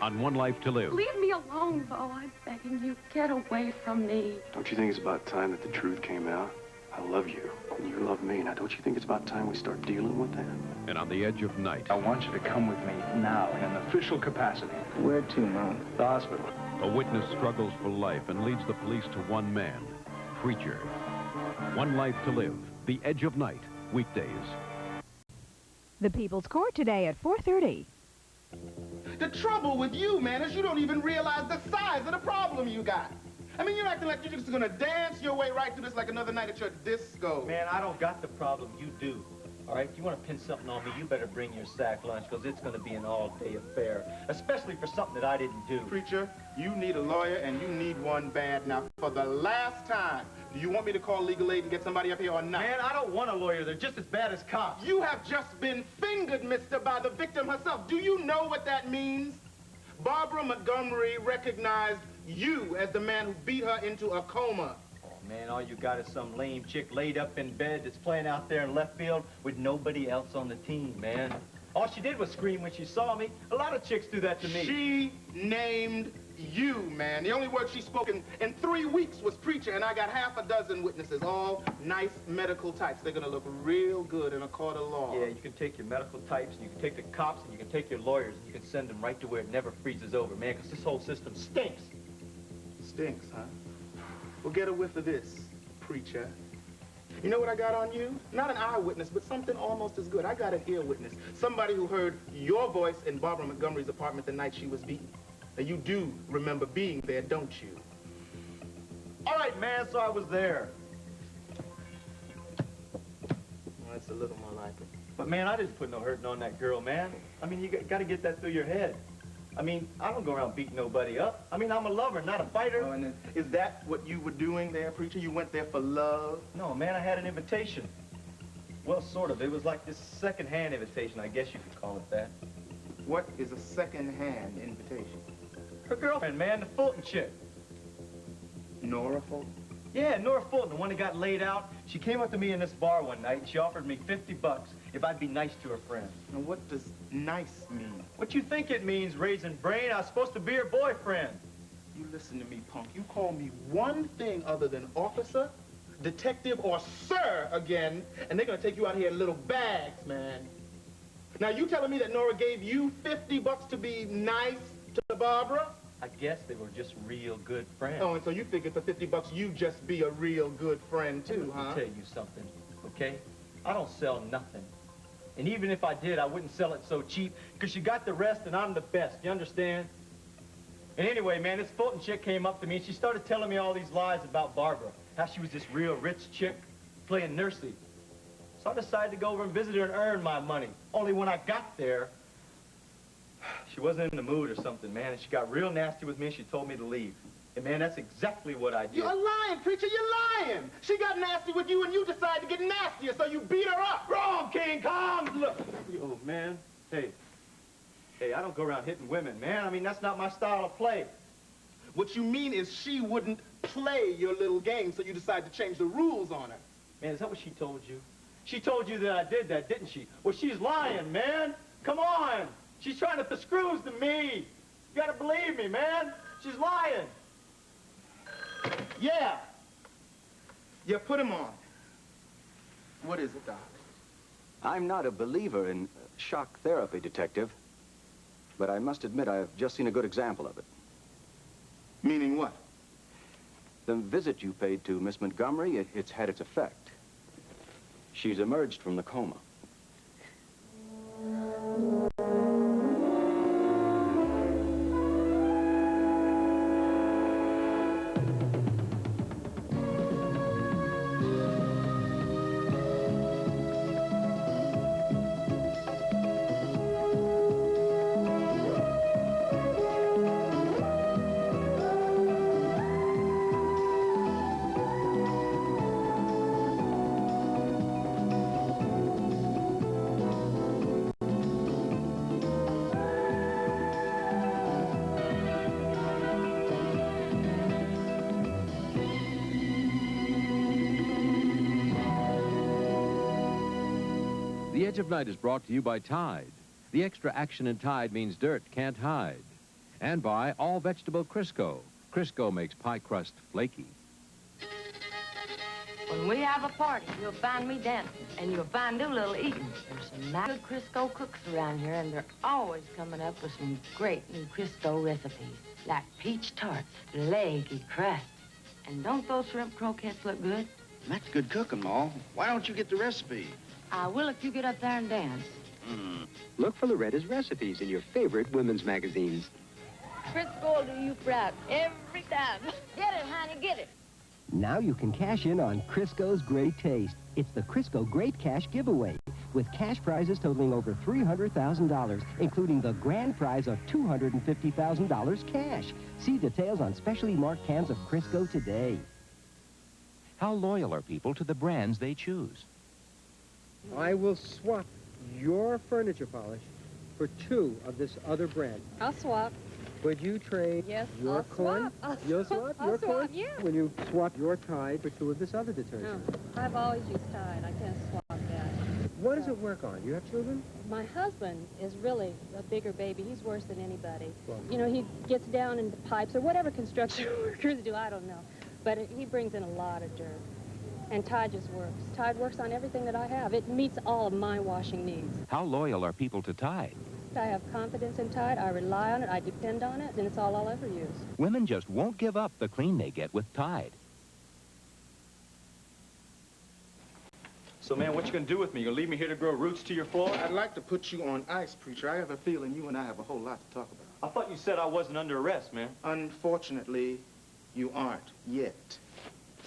on One Life to Live. Leave me alone, Bo. I'm begging you. Get away from me. Don't you think it's about time that the truth came out? I love you, and you love me. Now, don't you think it's about time we start dealing with that? And on the edge of night, I want you to come with me now in an official capacity. Where to, Mom? The hospital. a witness struggles for life and leads the police to one man, Preacher. One Life to Live, The Edge of Night, weekdays. The People's Court today at 4:30. The trouble with you, man, is you don't even realize the size of the problem you got. I mean, you're acting like you're just gonna dance your way right through this like another night at your disco. Man, I don't got the problem, you do. All right, if you want to pin something on me, you better bring your sack lunch, because it's going to be an all-day affair, especially for something that I didn't do. Preacher, you need a lawyer, and you need one bad. Now, for the last time, do you want me to call legal aid and get somebody up here or not? Man, I don't want a lawyer. They're just as bad as cops. You have just been fingered, mister, by the victim herself. Do you know what that means? Barbara Montgomery recognized you as the man who beat her into a coma. Man, all you got is some lame chick laid up in bed that's playing out there in left field with nobody else on the team, man. All she did was scream when she saw me. A lot of chicks do that to me. She named you, man. The only word she spoke in 3 weeks was preacher, and I got half a dozen witnesses, all nice medical types. They're gonna look real good in a court of law. Yeah, you can take your medical types, and you can take the cops, and you can take your lawyers, and you can send them right to where it never freezes over, man, because this whole system stinks. Stinks, huh? Well, get a whiff of this, preacher. You know what I got on you? Not an eyewitness, but something almost as good. I got an ear witness. Somebody who heard your voice in Barbara Montgomery's apartment the night she was beaten. Now, you do remember being there, don't you? All right, man, so I was there. Well, that's a little more like it. But, man, I didn't put no hurting on that girl, man. I mean, you got to get that through your head. I mean, I don't go around beating nobody up. I mean, I'm a lover, not a fighter. Oh, and is that what you were doing there, preacher? You went there for love? No, man, I had an invitation. Well, sort of. It was like this second-hand invitation, I guess you could call it that. What is a second-hand invitation? Her girlfriend, man, the Fulton chick. Nora Fulton? Yeah, Nora Fulton, the one that got laid out. She came up to me in this bar one night, and she offered me 50 bucks if I'd be nice to her friend. Now, what does nice mean? What you think it means, raising brain? I was supposed to be her boyfriend. You listen to me, punk. You call me one thing other than officer, detective, or sir again, and they're gonna take you out here in little bags, man. Now, you telling me that Nora gave you 50 bucks to be nice to Barbara? I guess they were just real good friends. Oh, and so you figured for 50 bucks you'd just be a real good friend, too, huh? Let me tell you something, okay? I don't sell nothing. And even if I did, I wouldn't sell it so cheap, because you got the rest and I'm the best, you understand? And anyway, man, this Fulton chick came up to me and she started telling me all these lies about Barbara, how she was this real rich chick playing nursey. So I decided to go over and visit her and earn my money. Only when I got there, she wasn't in the mood or something, man, and she got real nasty with me and she told me to leave. And, man, that's exactly what I did. You're lying, preacher, you're lying! She got nasty with you and you decided to get nastier, so you beat her up! Wrong, King Kong! Look! Oh, man. Hey, I don't go around hitting women, man. I mean, that's not my style of play. What you mean is she wouldn't play your little game, so you decided to change the rules on her. Man, is that what she told you? She told you that I did that, didn't she? Well, she's lying, man. Come on! She's trying to put screws to me. You gotta believe me, man. She's lying. Yeah. Yeah, put him on. What is it, Doc? I'm not a believer in shock therapy, Detective. But I must admit I've just seen a good example of it. Meaning what? The visit you paid to Miss Montgomery, it's had its effect. She's emerged from the coma. The Edge of Night is brought to you by Tide. The extra action in Tide means dirt can't hide. And by all vegetable Crisco. Crisco makes pie crust flaky. When we have a party, you'll find me dancing, and you'll find Doolittle eating. There's some nice good Crisco cooks around here, and they're always coming up with some great new Crisco recipes, like peach tarts, leggy crust. And don't those shrimp croquettes look good? That's good cooking, Ma. Why don't you get the recipe? I will if you get up there and dance. Look for Loretta's recipes in your favorite women's magazines. Crisco will do you proud every time. Get it, honey, get it. Now you can cash in on Crisco's Great Taste. It's the Crisco Great Cash Giveaway, with cash prizes totaling over $300,000, including the grand prize of $250,000 cash. See details on specially marked cans of Crisco today. How loyal are people to the brands they choose? I will swap your furniture polish for 2 of this other brand. I'll swap. Would you trade your coin? You'll swap your coin? Yeah. Will you swap your Tide for 2 of this other detergent? No, I've always used Tide. I can't swap that. What does it work on? You have children? My husband is really a bigger baby. He's worse than anybody. Well, you know, he gets down in the pipes or whatever construction workers do, I don't know. But he brings in a lot of dirt. And Tide just works. Tide works on everything that I have. It meets all of my washing needs. How loyal are people to Tide? I have confidence in Tide. I rely on it. I depend on it. And it's all I'll ever use. Women just won't give up the clean they get with Tide. So, man, what you gonna do with me? You gonna leave me here to grow roots to your floor? I'd like to put you on ice, preacher. I have a feeling you and I have a whole lot to talk about. I thought you said I wasn't under arrest, man. Unfortunately, you aren't yet.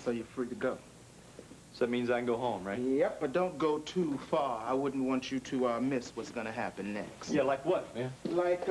So you're free to go. So that means I can go home, right? Yep, but don't go too far. I wouldn't want you to miss what's gonna happen next. Yeah, like what, man? Like,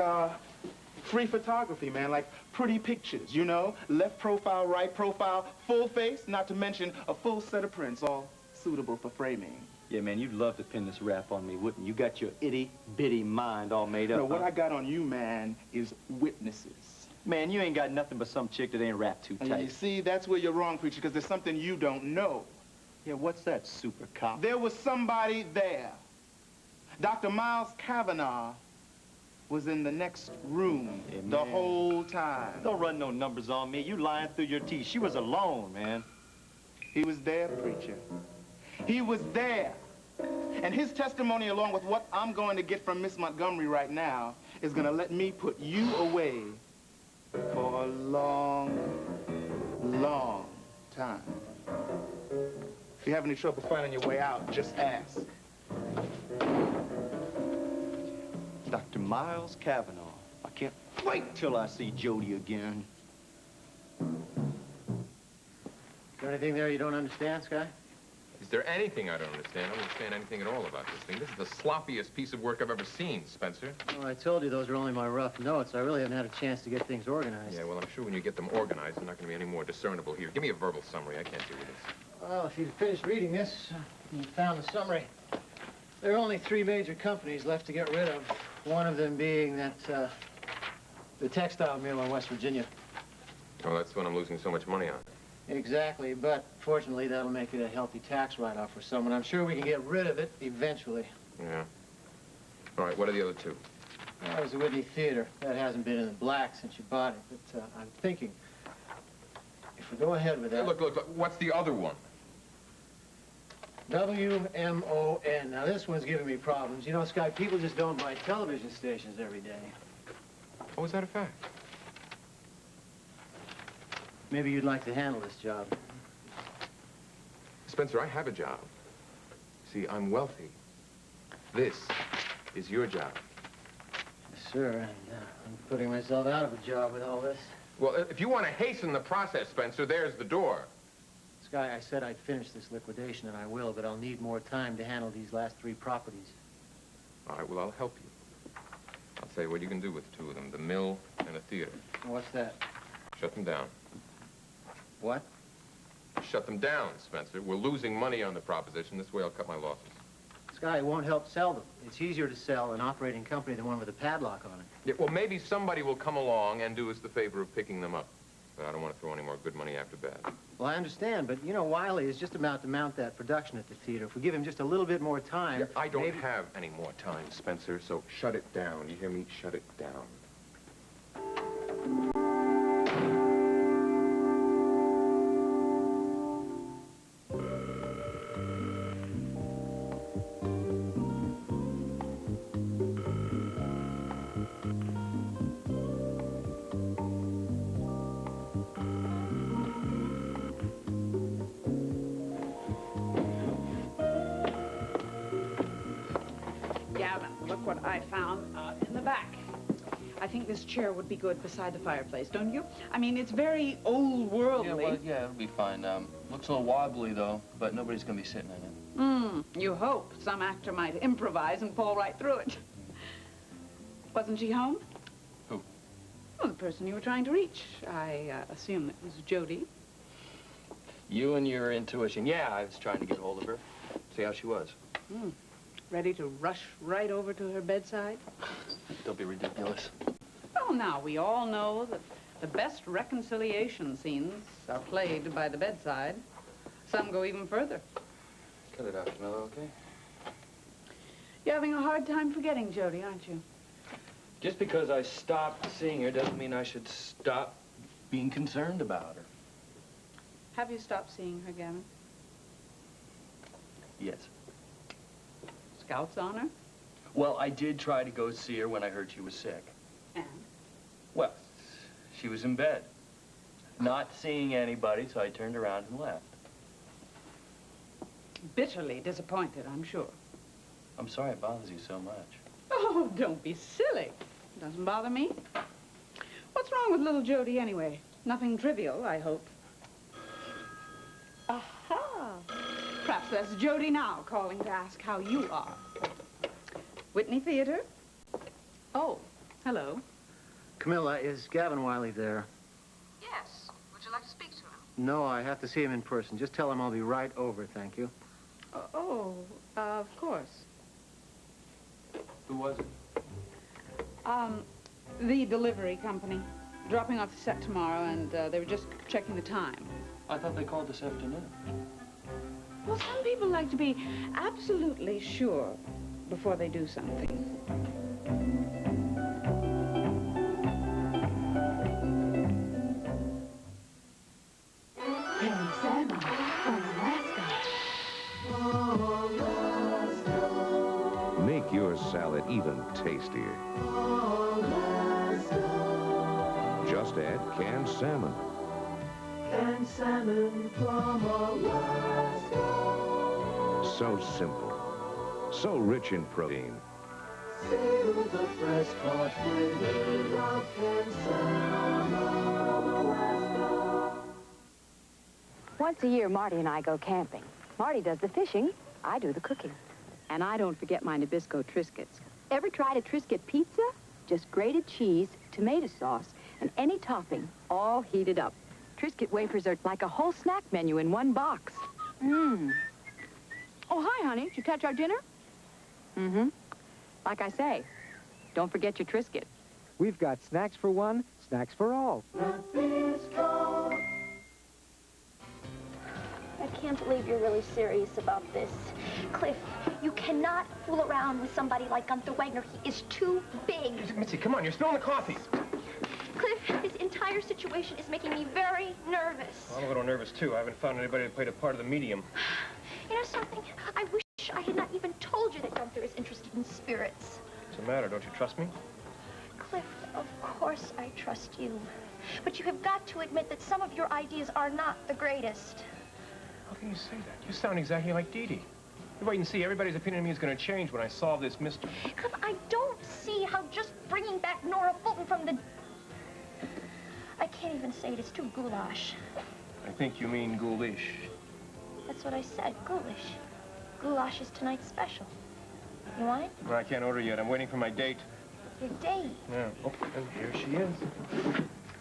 free photography, man. Like pretty pictures, you know? Left profile, right profile, full face, not to mention a full set of prints, all suitable for framing. Yeah, man, you'd love to pin this rap on me, wouldn't you? You got your itty-bitty mind all made up. No, what I got on you, man, is witnesses. Man, you ain't got nothing but some chick that ain't wrapped too tight. You see, that's where you're wrong, preacher, because there's something you don't know. Yeah, what's that, super cop? There was somebody there. Dr. Miles Kavanaugh was in the next room the whole time. Don't run no numbers on me. You lying through your teeth. She was alone, man. He was there, preacher. He was there. And his testimony, along with what I'm going to get from Miss Montgomery right now, is going to let me put you away for a long, long time. If you have any trouble finding your way out, just ask. Dr. Miles Kavanaugh. I can't wait till I see Jodi again. Is there anything there you don't understand, Sky? Is there anything I don't understand? I don't understand anything at all about this thing. This is the sloppiest piece of work I've ever seen, Spencer. Well, I told you those were only my rough notes. I really haven't had a chance to get things organized. Yeah, well, I'm sure when you get them organized, they're not going to be any more discernible here. Give me a verbal summary. I can't deal with this. Well, if you'd finished reading this, you'd found the summary. There are only 3 major companies left to get rid of. One of them being that, the textile mill in West Virginia. Oh, that's when I'm losing so much money on. Exactly, but fortunately, that'll make it a healthy tax write-off for someone. I'm sure we can get rid of it eventually. Yeah. All right, what are the other 2? That was the Whitney Theater. That hasn't been in the black since you bought it, but I'm thinking, if we go ahead with that... Hey, look, what's the other one? WMON. Now, this one's giving me problems. You know, Sky, people just don't buy television stations every day. Oh, is that a fact? Maybe you'd like to handle this job. Spencer, I have a job. See, I'm wealthy. This is your job. Yes, sir, and I'm putting myself out of a job with all this. Well, if you want to hasten the process, Spencer, there's the door. Sky, I said I'd finish this liquidation, and I will, but I'll need more time to handle these last 3 properties. All right, well, I'll help you. I'll tell you what you can do with 2 of them, the mill and the theater. What's that? Shut them down. What? Shut them down, Spencer. We're losing money on the proposition. This way I'll cut my losses. Sky, it won't help sell them. It's easier to sell an operating company than one with a padlock on it. Yeah, well, maybe somebody will come along and do us the favor of picking them up. But I don't want to throw any more good money after bad. Well, I understand, but, you know, Wiley is just about to mount that production at the theater. If we give him just a little bit more time... Yeah, I don't have any more time, Spencer, so shut it down. You hear me? Shut it down. Gavin, look what I found in the back. I think this chair would be good beside the fireplace, don't you? I mean, it's very old worldly. Yeah, it'll be fine. Looks a little wobbly, though, but nobody's gonna be sitting in it. You hope. Some actor might improvise and fall right through it. Wasn't she home? Who? Well, the person you were trying to reach. I assume it was Jodi. You and your intuition. Yeah, I was trying to get hold of her, see how she was. Ready to rush right over to her bedside? Don't be ridiculous. Well, now, we all know that the best reconciliation scenes are played by the bedside. Some go even further. Cut it out, Camilla, okay? You're having a hard time forgetting Jodi, aren't you? Just because I stopped seeing her doesn't mean I should stop being concerned about her. Have you stopped seeing her, Gavin? Yes. Scouts on her? Well, I did try to go see her when I heard she was sick. And? Well, she was in bed. Not seeing anybody, so I turned around and left. Bitterly disappointed, I'm sure. I'm sorry it bothers you so much. Oh, don't be silly. Doesn't bother me. What's wrong with little Jodi, anyway? Nothing trivial, I hope. Aha! Perhaps that's Jodi now calling to ask how you are. Whitney Theater? Oh, hello. Camilla, is Gavin Wiley there? Yes. Would you like to speak to him? No, I have to see him in person. Just tell him I'll be right over, thank you. Of course. Who was it? The delivery company. Dropping off the set tomorrow, and they were just checking the time. I thought they called this afternoon. Well, some people like to be absolutely sure before they do something. Salmon from Alaska. Make your salad even tastier. Just add canned salmon. Canned salmon from Alaska. So simple. So rich in protein. Savor the fresh caught flavor of canned salmon from Alaska. Once a year, Marty and I go camping. Marty does the fishing, I do the cooking. And I don't forget my Nabisco Triscuits. Ever tried a Triscuit pizza? Just grated cheese, tomato sauce, and any topping, all heated up. Triscuit wafers are like a whole snack menu in one box. Oh, hi, honey. Did you catch our dinner? Like I say, don't forget your Triscuit. We've got snacks for one, snacks for all. I can't believe you're really serious about this. Cliff, you cannot fool around with somebody like Gunther Wagner. He is too big. Mitzi, come on, you're spilling the coffee. Cliff, this entire situation is making me very nervous. Well, I'm a little nervous, too. I haven't found anybody that played a part of the medium. You know something? I wish I had not even told you that Gunther is interested in spirits. What's the matter? Don't you trust me? Cliff, of course I trust you. But you have got to admit that some of your ideas are not the greatest. How can you say that? You sound exactly like Dee Dee. You wait and see. Everybody's opinion of me is going to change when I solve this mystery. Cliff, I don't see how just bringing back Nora Fulton from the... I can't even say it. It's too goulash. I think you mean ghoulish. That's what I said, ghoulish. Goulash is tonight's special. You want it? Well, I can't order yet. I'm waiting for my date. Your date? Yeah. Oh, and here she is.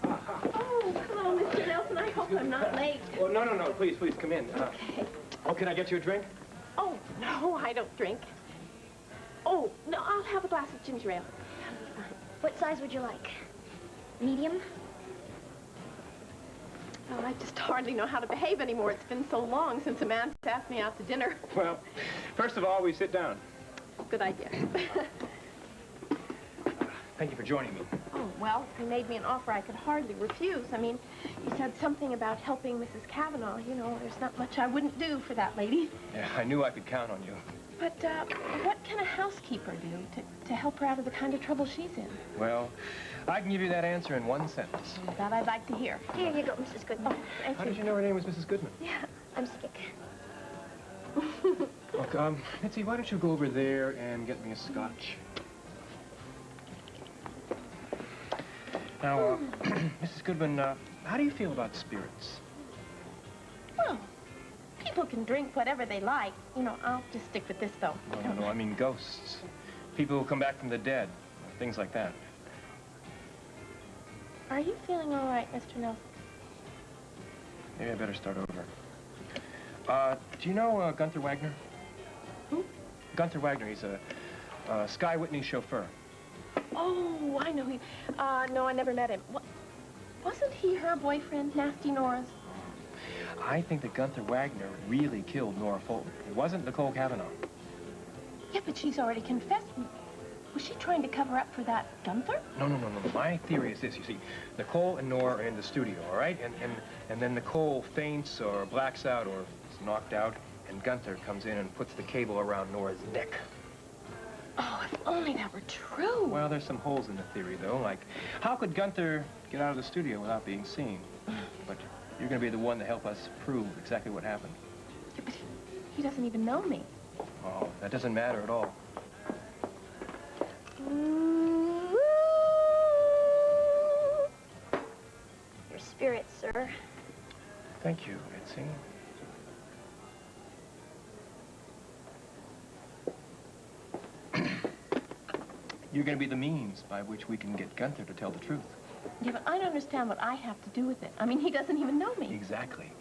Oh, hello, Mr. Nelson. I hope I'm not late. Well, no. Please, come in. Okay. Oh, can I get you a drink? Oh, no, I don't drink. Oh, no, I'll have a glass of ginger ale. What size would you like? Medium? Oh, I just hardly know how to behave anymore. It's been so long since a man's asked me out to dinner. Well, first of all, we sit down. Good idea. Thank you for joining me. Oh, well, he made me an offer I could hardly refuse. I mean, he said something about helping Mrs. Cavanaugh. You know, there's not much I wouldn't do for that lady. Yeah, I knew I could count on you. But what can a housekeeper do to help her out of the kind of trouble she's in? Well, I can give you that answer in one sentence. That I'd like to hear. Here you go, Mrs. Goodman. Oh, thank How you. did you know her name was Mrs. Goodman? Yeah, I'm sick. Look, Mitzi, why don't you go over there and get me a scotch? Now, Mrs. Goodwin, how do you feel about spirits? Well, people can drink whatever they like. You know, I'll just stick with this, though. No, I mean ghosts. People who come back from the dead. Things like that. Are you feeling all right, Mr. Nelson? Maybe I better start over. Do you know Gunther Wagner? Who? Gunther Wagner. He's a Sky Whitney chauffeur. Oh, I know him. No, I never met him. Wasn't he her boyfriend, Nasty Nora's? I think that Gunther Wagner really killed Nora Fulton. It wasn't Nicole Cavanaugh. Yeah, but she's already confessed. Was she trying to cover up for that Gunther? No. My theory is this, you see. Nicole and Nora are in the studio, all right? And then Nicole faints or blacks out or is knocked out, and Gunther comes in and puts the cable around Nora's neck. Oh, if only that were true. Well, there's some holes in the theory, though. Like, how could Gunther get out of the studio without being seen? But you're going to be the one to help us prove exactly what happened. Yeah, but he doesn't even know me. Oh, that doesn't matter at all. Your spirit, sir. Thank you, Mitzi. You're going to be the means by which we can get Gunther to tell the truth. Yeah, but I don't understand what I have to do with it. I mean, he doesn't even know me. Exactly.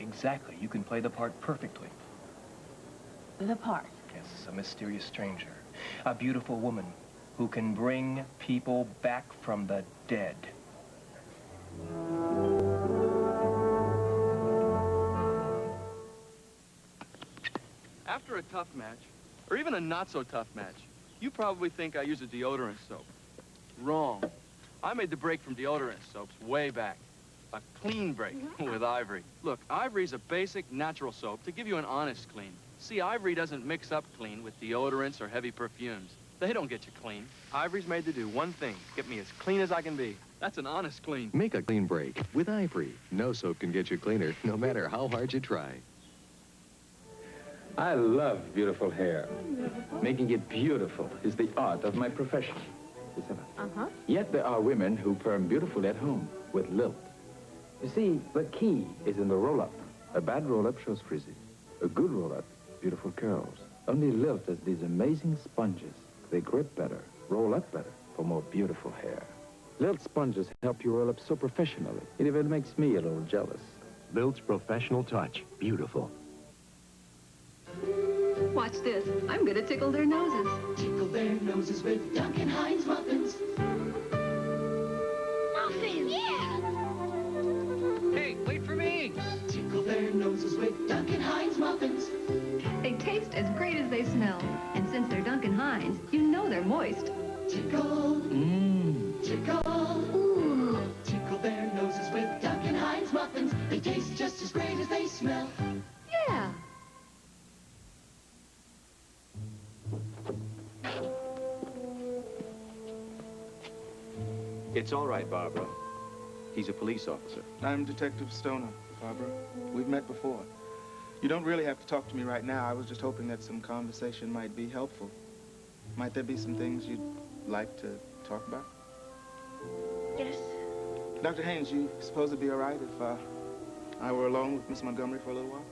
You can play the part perfectly. The part? Yes, a mysterious stranger. A beautiful woman who can bring people back from the dead. After a tough match, or even a not-so-tough match, you probably think I use a deodorant soap. Wrong. I made the break from deodorant soaps way back. A clean break with Ivory. Look, Ivory's a basic, natural soap to give you an honest clean. See, Ivory doesn't mix up clean with deodorants or heavy perfumes. They don't get you clean. Ivory's made to do one thing, get me as clean as I can be. That's an honest clean. Make a clean break with Ivory. No soap can get you cleaner, no matter how hard you try. I love beautiful hair. Making it beautiful is the art of my profession. Uh-huh. Yet there are women who perm beautiful at home with lilt. You see, the key is in the roll-up. A bad roll-up shows frizzy. A good roll-up, beautiful curls. Only Lilt has these amazing sponges. They grip better, roll up better for more beautiful hair. Lilt sponges help you roll up so professionally. It even makes me a little jealous. Lilt's professional touch. Beautiful. Watch this. I'm gonna tickle their noses. Tickle their noses with Duncan Hines muffins. Muffins! Yeah! Hey, wait for me! Tickle their noses with Duncan Hines muffins. They taste as great as they smell. And since they're Duncan Hines, you know they're moist. Tickle. Tickle. Ooh. Tickle their noses with Duncan Hines muffins. They taste just as great as they smell. Yeah. It's all right, Barbara. He's a police officer. I'm Detective Stoner, Barbara. We've met before. You don't really have to talk to me right now. I was just hoping that some conversation might be helpful. Might there be some things you'd like to talk about? Yes. Dr. Haynes, you suppose it'd be all right if I were alone with Miss Montgomery for a little while?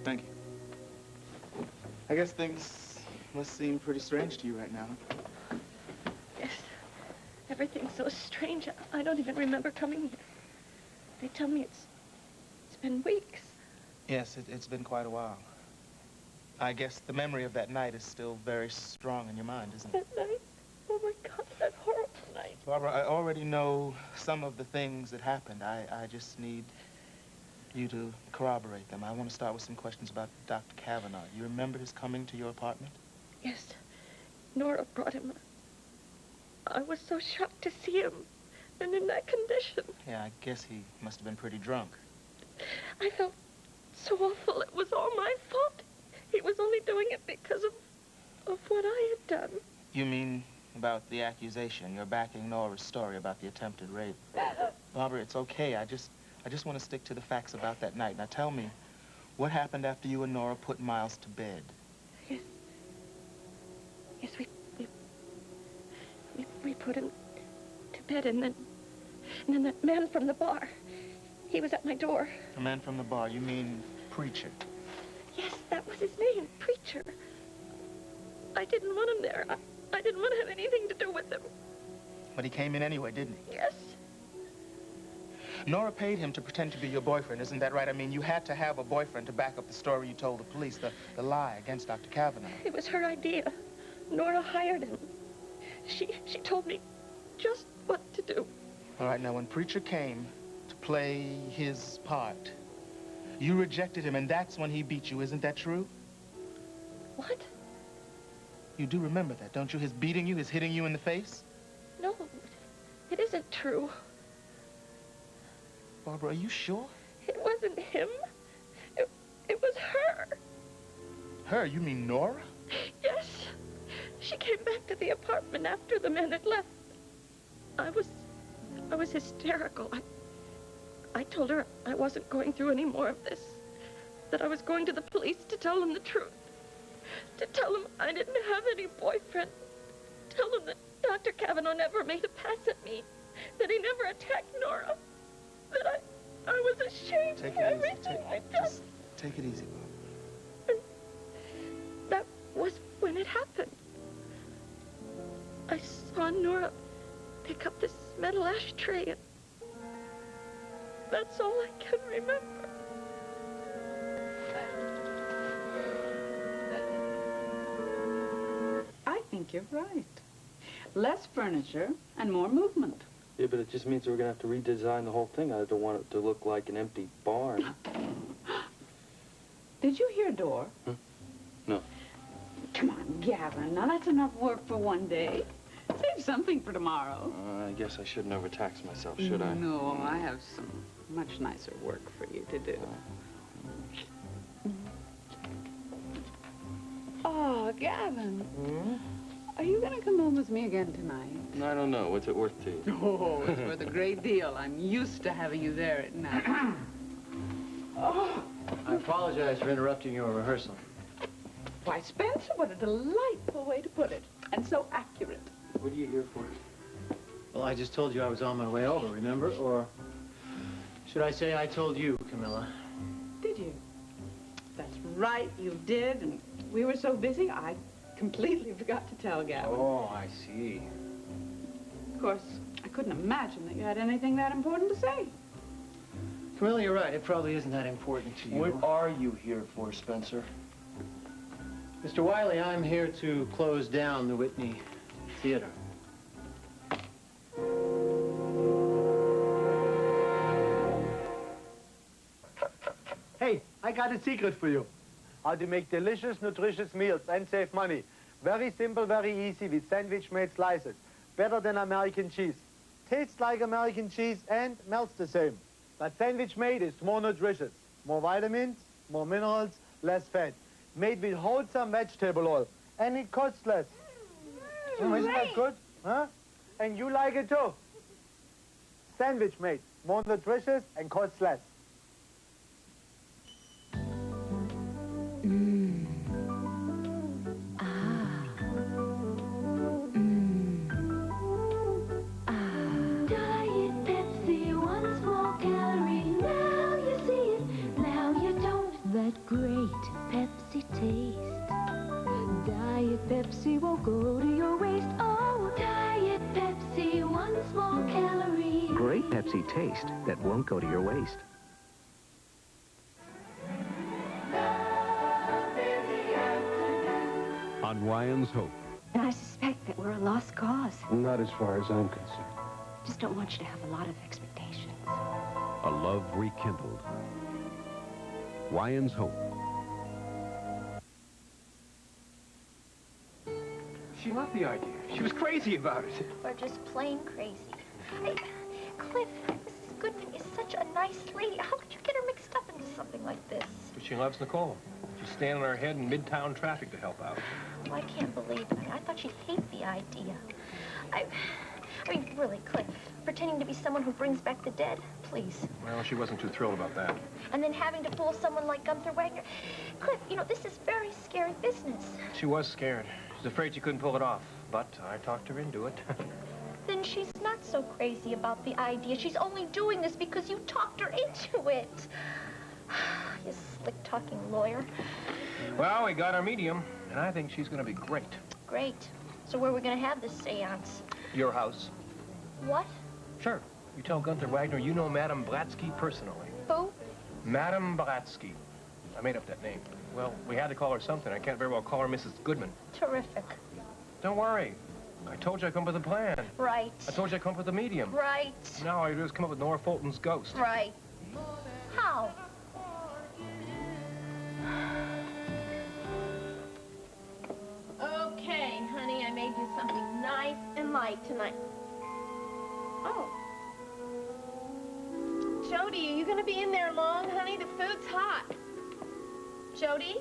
Thank you. I guess things must seem pretty strange to you right now, huh? Yes. Everything's so strange. I don't even remember coming here. They tell me it's been weeks. Yes, it's been quite a while. I guess the memory of that night is still very strong in your mind, isn't it? That night? Oh, my God, that horrible night. Barbara, I already know some of the things that happened. I just need you to corroborate them. I want to start with some questions about Dr. Cavanaugh. You remember his coming to your apartment? Yes. Nora brought him. I was so shocked to see him, and in that condition. Yeah, I guess he must have been pretty drunk. I felt so awful. It was all my fault. He was only doing it because of what I had done. You mean about the accusation? You're backing Nora's story about the attempted rape. Barbara, it's okay. I just want to stick to the facts about that night. Now tell me, What happened after you and Nora put Miles to bed? Yes. Yes, we put him to bed, and then that man from the bar, he was at my door. The man from the bar, you mean Preacher? Yes, that was his name, Preacher. I didn't want him there. I didn't want to have anything to do with him. But he came in anyway, didn't he? Yes. Nora paid him to pretend to be your boyfriend, isn't that right? I mean, you had to have a boyfriend to back up the story you told the police, the lie against Dr. Kavanaugh. It was her idea. Nora hired him. She told me just what to do. All right, now, when Preacher came to play his part, you rejected him, and that's when he beat you. Isn't that true? What? You do remember that, don't you? His beating you, his hitting you in the face? No, it isn't true. Barbara, are you sure? It wasn't him. It was her. Her? You mean Nora? Yes. She came back to the apartment after the men had left. I was hysterical. I told her I wasn't going through any more of this. That I was going to the police to tell them the truth. To tell them I didn't have any boyfriend. Tell them that Dr. Kavanaugh never made a pass at me. That he never attacked Nora. That I was ashamed of everything I'd done. Just take it easy, Bob. That was when it happened. I saw Nora pick up this metal ashtray, and that's all I can remember. I think you're right. Less furniture and more movement. Yeah, but it just means we're gonna have to redesign the whole thing. I don't want it to look like an empty barn. Did you hear a door? No. Come on, Gavin. Now that's enough work for one day. Save something for tomorrow. I guess I shouldn't overtax myself, should I? No, I have some much nicer work for you to do. Oh, Gavin. Are you going to come home with me again tonight? I don't know. What's it worth to you? Oh, it's worth a great deal. I'm used to having you there at night. Oh. I apologize for interrupting your rehearsal. Why, Spencer, what a delightful way to put it. And so accurate. What are you here for? Well, I just told you I was on my way over, remember? Or should I say I told you, Camilla? Did you? That's right, you did. And we were so busy, I completely forgot to tell Gavin. Oh, I see. Of course, I couldn't imagine that you had anything that important to say. Camilla, you're right. It probably isn't that important to you. What are you here for, Spencer? Mr. Wiley, I'm here to close down the Whitney Theater. Hey, I got a secret for you. How to make delicious, nutritious meals and save money. Very simple, very easy with sandwich-made slices. Better than American cheese. Tastes like American cheese and melts the same. But sandwich-made is more nutritious. More vitamins, more minerals, less fat. Made with wholesome vegetable oil. And it costs less. Isn't that good? Huh? And you like it too. Sandwich-made. More nutritious and costs less. Diet Pepsi, one small calorie. Now you see it, now you don't. That great Pepsi taste. Diet Pepsi won't go to your waist. Oh, Diet Pepsi, one small calorie. Great Pepsi taste that won't go to your waste. On Ryan's Hope. And I suspect that we're a lost cause. Not as far as I'm concerned. Just don't want you to have a lot of expectations. A love rekindled. Ryan's Hope. She loved the idea. She was crazy about it. Or just plain crazy. Hey, Cliff, Mrs. Goodman is such a nice lady. How could you get her mixed up into something like this? But she loves Nicole. She's standing on her head in midtown traffic to help out. Well, I can't believe it. I thought she'd hate the idea. I mean, really, Cliff, pretending to be someone who brings back the dead, please. Well, she wasn't too thrilled about that. And then having to fool someone like Gunther Wagner. Cliff, you know, this is very scary business. She was scared. She's afraid she couldn't pull it off. But I talked her into it. Then she's not so crazy about the idea. She's only doing this because you talked her into it. You slick-talking lawyer. Well, we got our medium, and I think she's going to be great. Great. So where are we going to have this seance? Your house. What? Sure. You tell Gunther Wagner you know Madame Blatsky personally. Who? Madame Blatsky. I made up that name. Well, we had to call her something. I can't very well call her Mrs. Goodman. Terrific. Don't worry. I told you I'd come up with a plan. Right. I told you I'd come up with a medium. Right. Now I just come up with Nora Fulton's ghost. Right. How? Okay, honey, I made you something nice and light tonight. Oh. Jodi, are you going to be in there long, honey? The food's hot. Jodi?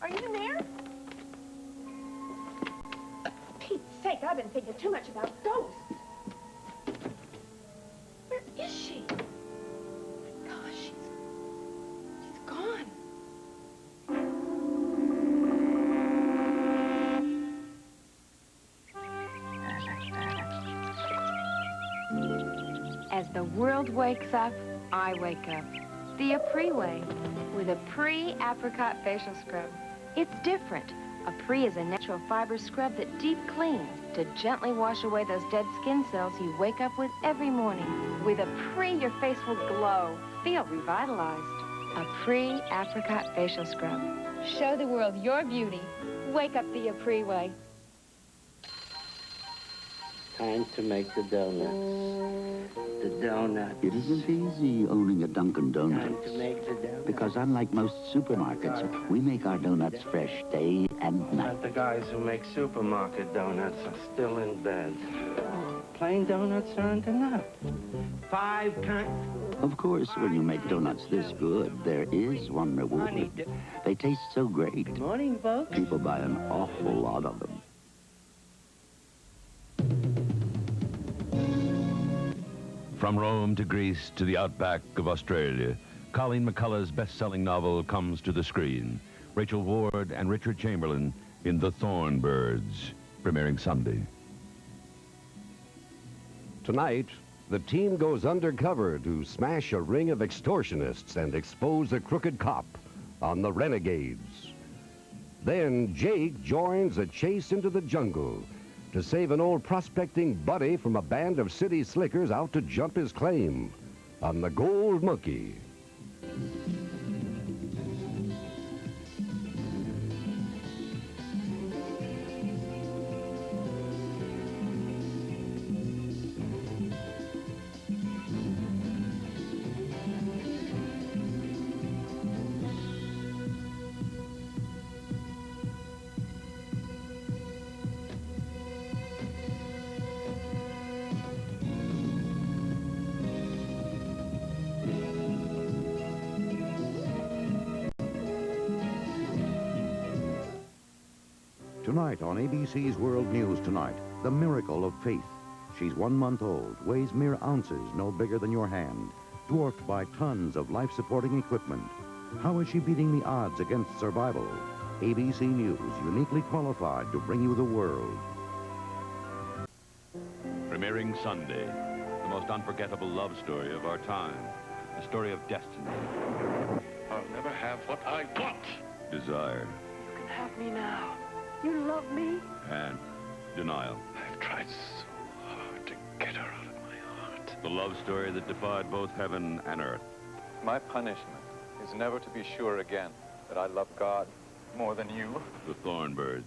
Are you in there? Pete's sake, I've been thinking too much about ghosts. Where is she? Gosh, she's gone. As the world wakes up, I wake up. The Apres way, with a pre-apricot facial scrub. It's different. Apres is a natural fiber scrub that deep cleans to gently wash away those dead skin cells you wake up with every morning. With Apres, your face will glow, feel revitalized. A pre-apricot facial scrub. Show the world your beauty. Wake up the Apres way. Time to make the donuts. The donuts. It isn't easy owning a Dunkin' Time Donuts. to make the donuts. Because unlike most supermarkets, we make our donuts fresh day and night. But the guys who make supermarket donuts are still in bed. Plain donuts aren't enough. 5 kinds. Of course, when you make donuts this good, there is one reward. They taste so great. Good morning, folks. People buy an awful lot of them. From Rome to Greece to the outback of Australia, Colleen McCullough's best-selling novel comes to the screen. Rachel Ward and Richard Chamberlain in The Thornbirds, premiering Sunday. Tonight, the team goes undercover to smash a ring of extortionists and expose a crooked cop on the Renegades. Then Jake joins a chase into the jungle to save an old prospecting buddy from a band of city slickers out to jump his claim on the Gold Monkey. Tonight on ABC's World News Tonight, the miracle of faith. She's 1 month old, weighs mere ounces, no bigger than your hand, dwarfed by tons of life-supporting equipment. How is she beating the odds against survival? ABC News, uniquely qualified to bring you the world. Premiering Sunday, the most unforgettable love story of our time. The story of destiny. I'll never have what I want. Desire. You can have me now. You love me? And denial. I've tried so hard to get her out of my heart. The love story that defied both heaven and earth. My punishment is never to be sure again that I love God more than you. The Thornbirds.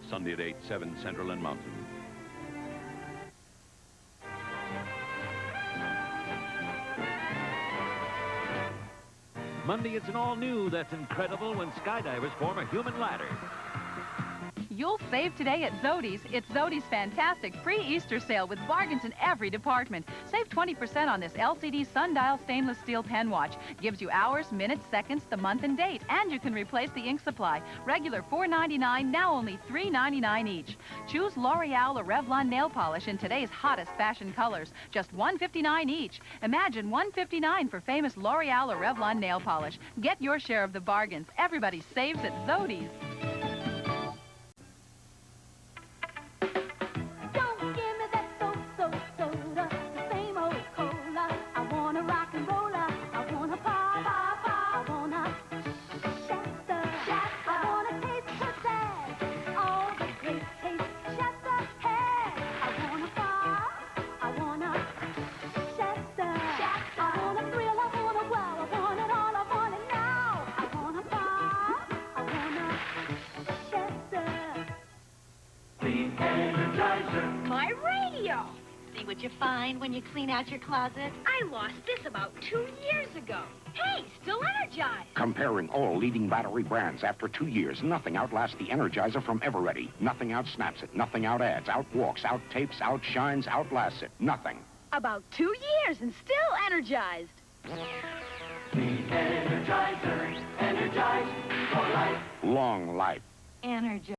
Sunday at 8, 7 Central and Mountain. Monday, it's an all-new That's Incredible when skydivers form a human ladder. You'll save today at Jodi's. It's Jodi's fantastic pre-Easter sale with bargains in every department. Save 20% on this LCD sundial stainless steel pen watch. Gives you hours, minutes, seconds, the month and date. And you can replace the ink supply. Regular $4.99, now only $3.99 each. Choose L'Oreal or Revlon nail polish in today's hottest fashion colors. Just $1.59 each. Imagine $1.59 for famous L'Oreal or Revlon nail polish. Get your share of the bargains. Everybody saves at Jodi's. My radio! See what you find when you clean out your closet? I lost this about 2 years ago. Hey, still energized. Comparing all leading battery brands after 2 years, nothing outlasts the Energizer from Eveready. Nothing outsnaps it. Nothing outadds, outwalks, outtapes, outshines, outlasts it. Nothing. About 2 years and still energized. The Energizer, energized for life. Long life. Energized.